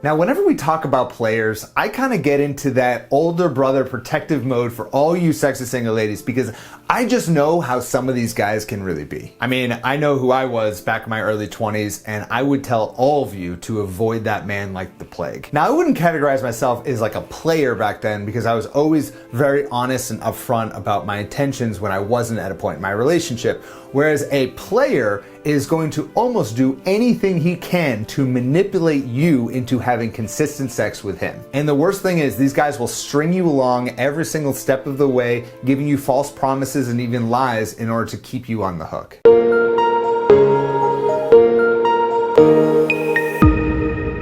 Now, whenever we talk about players, I kind of get into that older brother protective mode for all you sexy single ladies because I just know how some of these guys can really be. I mean, I know who I was back in my early 20s, and I would tell all of you to avoid that man like the plague. Now, I wouldn't categorize myself as like a player back then because I was always very honest and upfront about my intentions when I wasn't at a point in my relationship. Whereas a player is going to almost do anything he can to manipulate you into having consistent sex with him. And the worst thing is these guys will string you along every single step of the way, giving you false promises and even lies in order to keep you on the hook.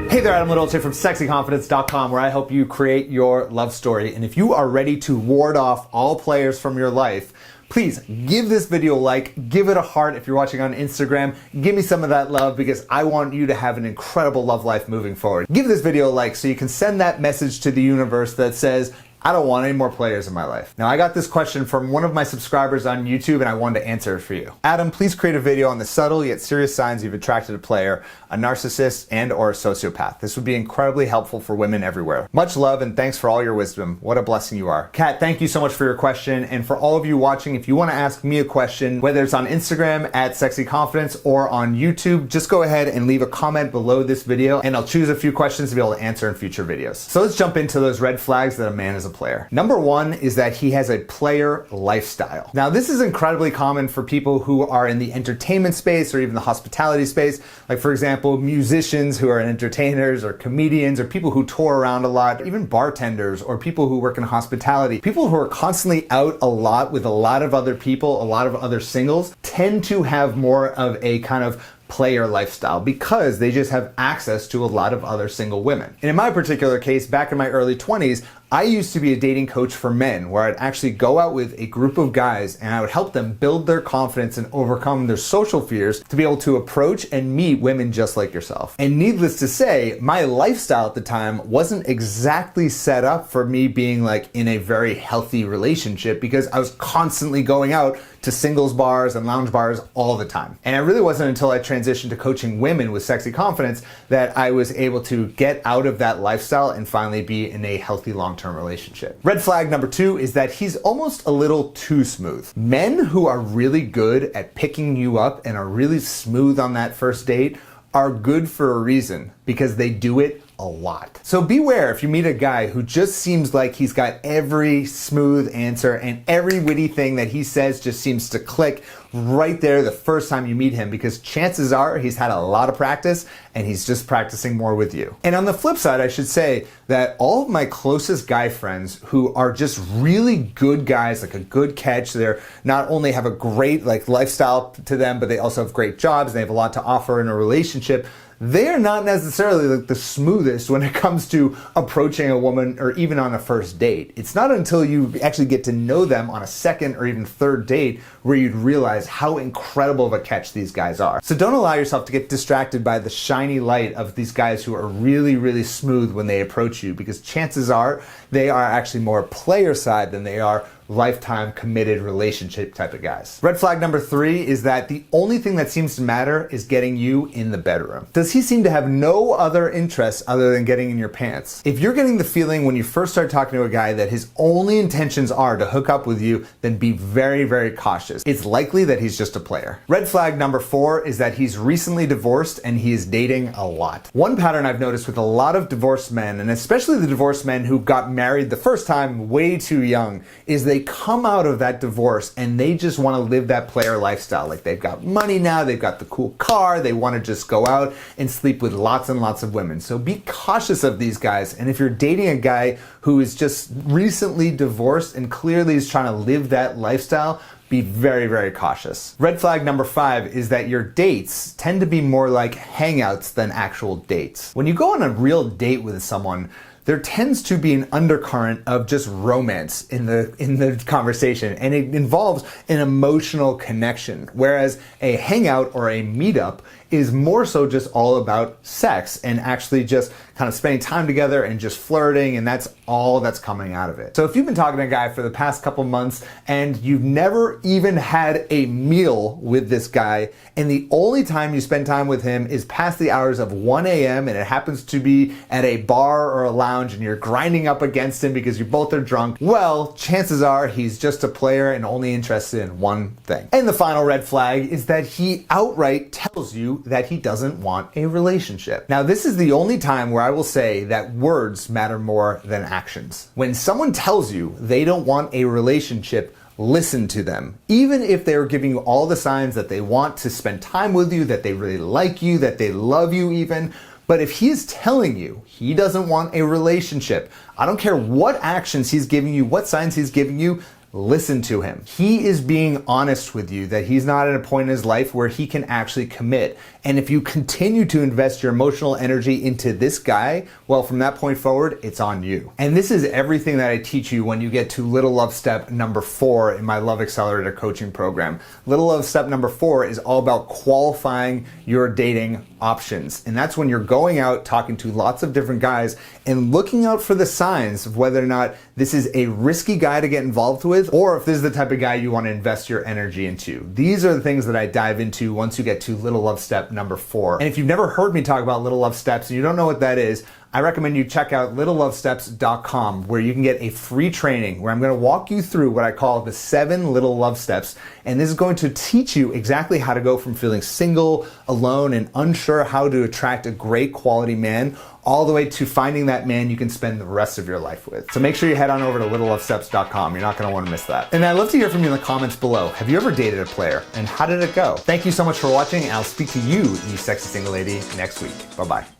Hey there, Adam Little from sexyconfidence.com, where I help you create your love story. And if you are ready to ward off all players from your life, please give this video a like, give it a heart if you're watching on Instagram. Give me some of that love because I want you to have an incredible love life moving forward. Give this video a like so you can send that message to the universe that says, I don't want any more players in my life. Now, I got this question from one of my subscribers on YouTube and I wanted to answer it for you. Adam, please create a video on the subtle yet serious signs you've attracted a player, a narcissist, and or a sociopath. This would be incredibly helpful for women everywhere. Much love and thanks for all your wisdom. What a blessing you are. Kat, thank you so much for your question. And for all of you watching, if you want to ask me a question, whether it's on Instagram at Sexy Confidence or on YouTube, just go ahead and leave a comment below this video and I'll choose a few questions to be able to answer in future videos. So let's jump into those red flags that a man is a player. Number one is that he has a player lifestyle. Now, this is incredibly common for people who are in the entertainment space or even the hospitality space. Like, for example, musicians who are entertainers or comedians or people who tour around a lot, even bartenders or people who work in hospitality. People who are constantly out a lot with a lot of other people, a lot of other singles, tend to have more of a kind of player lifestyle because they just have access to a lot of other single women. And in my particular case, back in my early 20s, I used to be a dating coach for men where I'd actually go out with a group of guys and I would help them build their confidence and overcome their social fears to be able to approach and meet women just like yourself. And needless to say, my lifestyle at the time wasn't exactly set up for me being like in a very healthy relationship because I was constantly going out to singles bars and lounge bars all the time. And it really wasn't until I transitioned to coaching women with Sexy Confidence that I was able to get out of that lifestyle and finally be in a healthy long-term relationship. Red flag number two is that he's almost a little too smooth. Men who are really good at picking you up and are really smooth on that first date are good for a reason because they do it a lot. So beware if you meet a guy who just seems like he's got every smooth answer and every witty thing that he says just seems to click right there the first time you meet him because chances are he's had a lot of practice and he's just practicing more with you. And on the flip side, I should say that all of my closest guy friends who are just really good guys, like a good catch, they're not only have a great like lifestyle to them, but they also have great jobs and they have a lot to offer in a relationship. They're not necessarily like the smoothest when it comes to approaching a woman or even on a first date. It's not until you actually get to know them on a second or even third date where you'd realize how incredible of a catch these guys are. So don't allow yourself to get distracted by the shiny light of these guys who are really, really smooth when they approach you because chances are they are actually more player side than they are lifetime committed relationship type of guys. Red flag number three is that the only thing that seems to matter is getting you in the bedroom. Does he seem to have no other interests other than getting in your pants? If you're getting the feeling when you first start talking to a guy that his only intentions are to hook up with you, then be very, very cautious. It's likely that he's just a player. Red flag number four is that he's recently divorced and he is dating a lot. One pattern I've noticed with a lot of divorced men, and especially the divorced men who got married the first time way too young, is they come out of that divorce and they just want to live that player lifestyle. Like they've got money now, they've got the cool car, they want to just go out and sleep with lots and lots of women. So be cautious of these guys. And if you're dating a guy who is just recently divorced and clearly is trying to live that lifestyle, be very, very cautious. Red flag number five is that your dates tend to be more like hangouts than actual dates. When you go on a real date with someone, there tends to be an undercurrent of just romance in the conversation, and it involves an emotional connection. Whereas a hangout or a meetup is more so just all about sex and actually just kind of spending time together and just flirting, and that's all that's coming out of it. So if you've been talking to a guy for the past couple months and you've never even had a meal with this guy, and the only time you spend time with him is past the hours of 1 a.m. and it happens to be at a bar or a lounge and you're grinding up against him because you both are drunk, well, chances are he's just a player and only interested in one thing. And the final red flag is that he outright tells you that he doesn't want a relationship. Now, this is the only time where I will say that words matter more than actions. When someone tells you they don't want a relationship, listen to them. Even if they're giving you all the signs that they want to spend time with you, that they really like you, that they love you even, but if he is telling you he doesn't want a relationship, I don't care what actions he's giving you, what signs he's giving you, listen to him. He is being honest with you that he's not at a point in his life where he can actually commit. And if you continue to invest your emotional energy into this guy, well, from that point forward, it's on you. And this is everything that I teach you when you get to Little Love Step number 4 in my Love Accelerator coaching program. Little Love Step number 4 is all about qualifying your dating options. And that's when you're going out talking to lots of different guys and looking out for the signs of whether or not this is a risky guy to get involved with, or if this is the type of guy you want to invest your energy into. These are the things that I dive into once you get to Little Love Step number 4. And if you've never heard me talk about Little Love Steps and you don't know what that is, I recommend you check out littlelovesteps.com, where you can get a free training where I'm going to walk you through what I call the 7 little love steps. And this is going to teach you exactly how to go from feeling single, alone, and unsure how to attract a great quality man, all the way to finding that man you can spend the rest of your life with. So make sure you head on over to littlelovesteps.com. You're not going to want to miss that. And I'd love to hear from you in the comments below. Have you ever dated a player? And how did it go? Thank you so much for watching, and I'll speak to you, you sexy single lady, next week. Bye-bye.